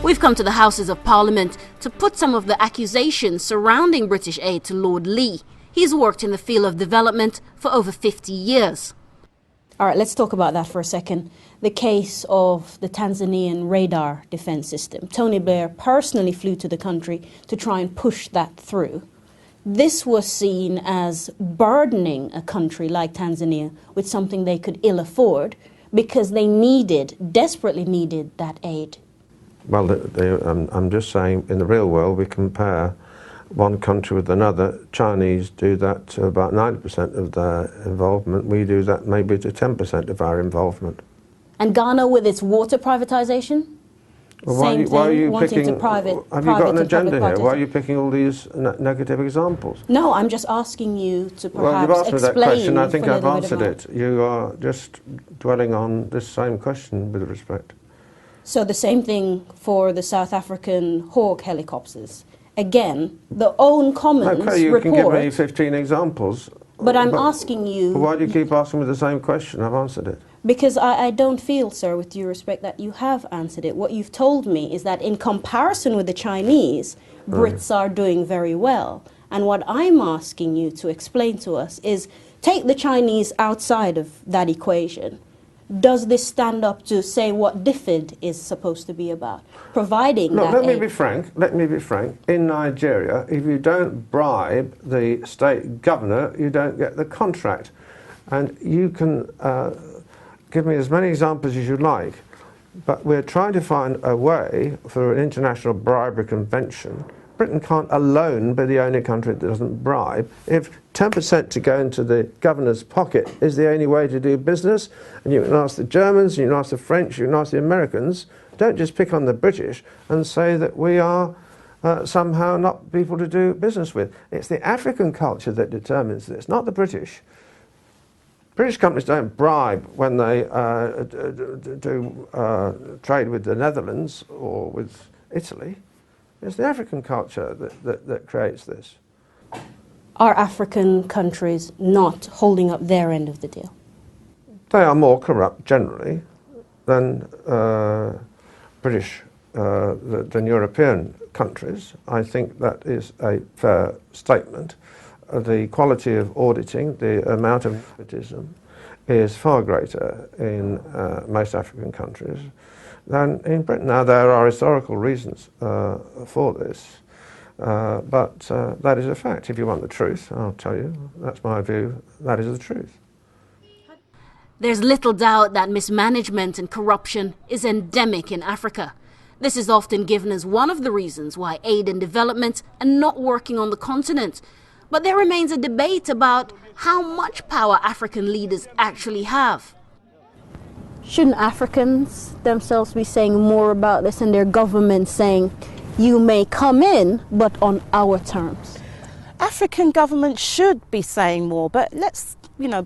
We've come to the Houses of Parliament to put some of the accusations surrounding British aid to Lord Lee. He's worked in the field of development for over 50 years. All right, let's talk about that for a second. The case of the Tanzanian radar defense system. Tony Blair personally flew to the country to try and push that through. This was seen as burdening a country like Tanzania with something they could ill afford because they desperately needed that aid. Well, I'm just saying, in the real world, we compare one country with another. Chinese do that to about 90% of their involvement. We do that maybe to 10% of our involvement. And Ghana with its water privatization? Well, Same thing, why are you wanting picking, to private. Have you got an agenda here? Why are you picking all these negative examples? No, I'm just asking you to perhaps explain. Well, you've asked me that question. I think I've answered it. You are just dwelling on this same question with respect. So the same thing for the South African Hawk helicopters. Again, the own Commons Okay, you report, can give me 15 examples. But I'm asking you... Why do you keep asking me the same question? I've answered it. Because I don't feel, sir, with due respect, that you have answered it. What you've told me is that in comparison with the Chinese, Brits are doing very well. And what I'm asking you to explain to us is, take the Chinese outside of that equation. Does this stand up to say what DFID is supposed to be about? Providing that let me be frank. In Nigeria, if you don't bribe the state governor, you don't get the contract. And you can give me as many examples as you like, but we're trying to find a way for an international bribery convention. Britain can't alone be the only country that doesn't bribe. If 10% to go into the governor's pocket is the only way to do business, and you can ask the Germans, you can ask the French, you can ask the Americans, don't just pick on the British and say that we are somehow not people to do business with. It's the African culture that determines this, not the British. British companies don't bribe when they trade with the Netherlands or with Italy. It's the African culture that creates this. Are African countries not holding up their end of the deal? They are more corrupt generally than than European countries. I think that is a fair statement. The quality of auditing, the amount of nepotism is far greater in most African countries than in Britain. Now, there are historical reasons for this, but that is a fact. If you want the truth, I'll tell you, that's my view, that is the truth. There's little doubt that mismanagement and corruption is endemic in Africa. This is often given as one of the reasons why aid and development are not working on the continent. But there remains a debate about how much power African leaders actually have. Shouldn't Africans themselves be saying more about this and their government saying, you may come in, but on our terms? African governments should be saying more, but let's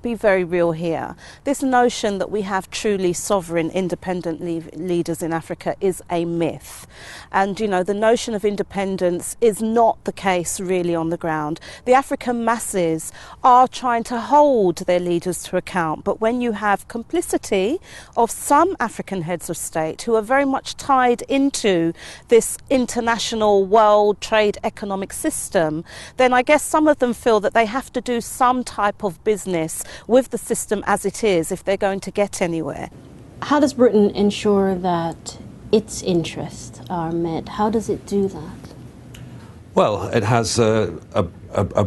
be very real here. This notion that we have truly sovereign, independent leaders in Africa is a myth. And, the notion of independence is not the case really on the ground. The African masses are trying to hold their leaders to account. But when you have complicity of some African heads of state who are very much tied into this international world trade economic system, then I guess some of them feel that they have to do some type of business with the system as it is if they're going to get anywhere. How does Britain ensure that its interests are met? How does it do that? Well, it has a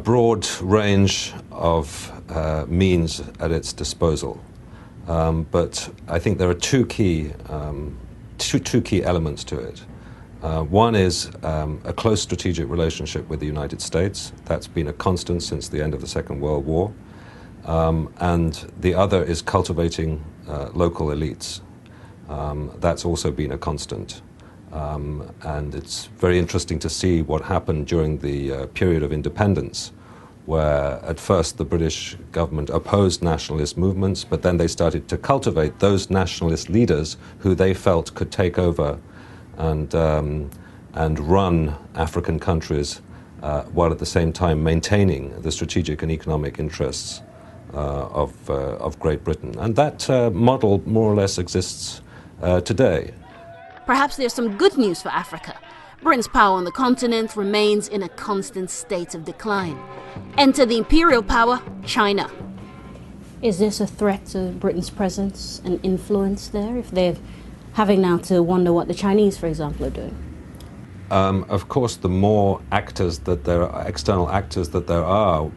broad range of means at its disposal, but I think there are two key elements to it. One is a close strategic relationship with the United States. That's been a constant since the end of the Second World War. And the other is cultivating local elites. That's also been a constant. And it's very interesting to see what happened during the period of independence, where at first the British government opposed nationalist movements, but then they started to cultivate those nationalist leaders who they felt could take over and run African countries while at the same time maintaining the strategic and economic interests of Great Britain. And that model more or less exists today. perhaps there's some good news for Africa. Britain's power on the continent remains in a constant state of decline. Enter the imperial power, China. Is this a threat to Britain's presence and influence there, if they're having now to wonder what the Chinese, for example, are doing? Of course, the more actors that there are, external actors that there are,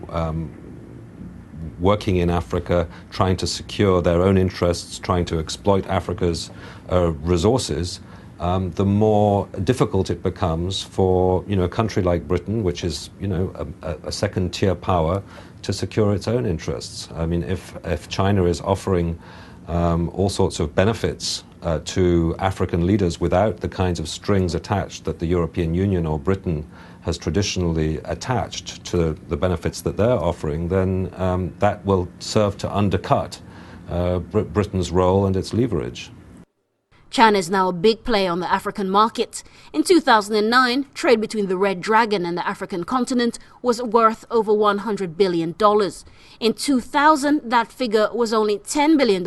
working in Africa, trying to secure their own interests, trying to exploit Africa's resources, the more difficult it becomes for a country like Britain, which is a second-tier power, to secure its own interests. I mean, if China is offering all sorts of benefits to African leaders without the kinds of strings attached that the European Union or Britain has traditionally attached to the benefits that they're offering, then that will serve to undercut Britain's role and its leverage. China is now a big player on the African market. In 2009, trade between the Red Dragon and the African continent was worth over $100 billion. In 2000, that figure was only $10 billion.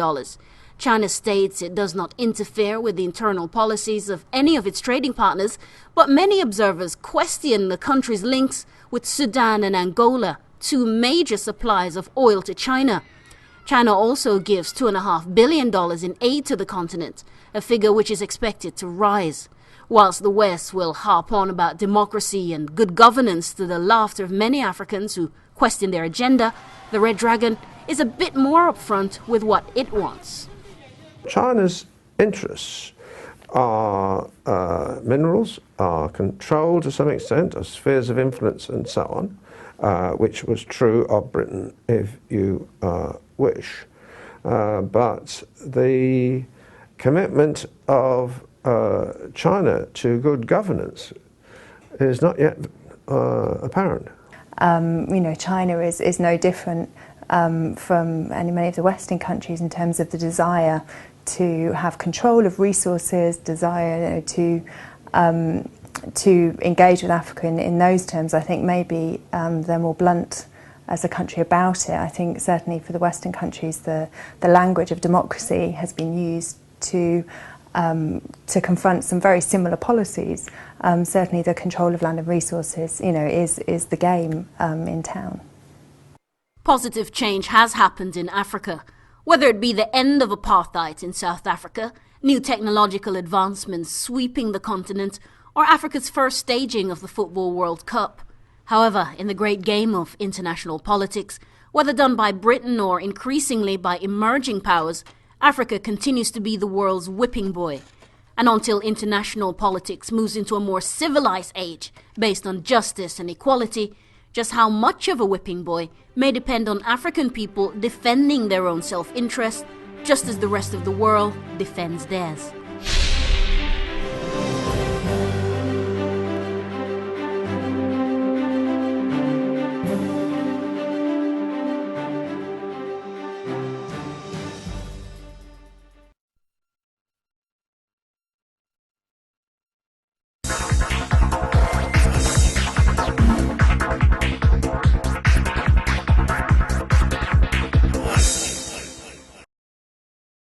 China states it does not interfere with the internal policies of any of its trading partners, but many observers question the country's links with Sudan and Angola, two major suppliers of oil to China. China also gives $2.5 billion in aid to the continent, a figure which is expected to rise. Whilst the West will harp on about democracy and good governance to the laughter of many Africans who question their agenda, the Red Dragon is a bit more upfront with what it wants. China's interests are minerals, are controlled to some extent, are spheres of influence and so on, which was true of Britain, if you wish. But the commitment of China to good governance is not yet apparent. China is no different from many of the Western countries in terms of the desire to have control of resources, desire to engage with Africa in those terms. I think maybe they're more blunt as a country about it. I think certainly for the Western countries, the language of democracy has been used to confront some very similar policies. Certainly the control of land and resources, is the game in town. Positive change has happened in Africa, whether it be the end of apartheid in South Africa, new technological advancements sweeping the continent, or Africa's first staging of the Football World Cup. However, in the great game of international politics, whether done by Britain or increasingly by emerging powers, Africa continues to be the world's whipping boy. And until international politics moves into a more civilized age based on justice and equality, just how much of a whipping boy may depend on African people defending their own self-interest, just as the rest of the world defends theirs.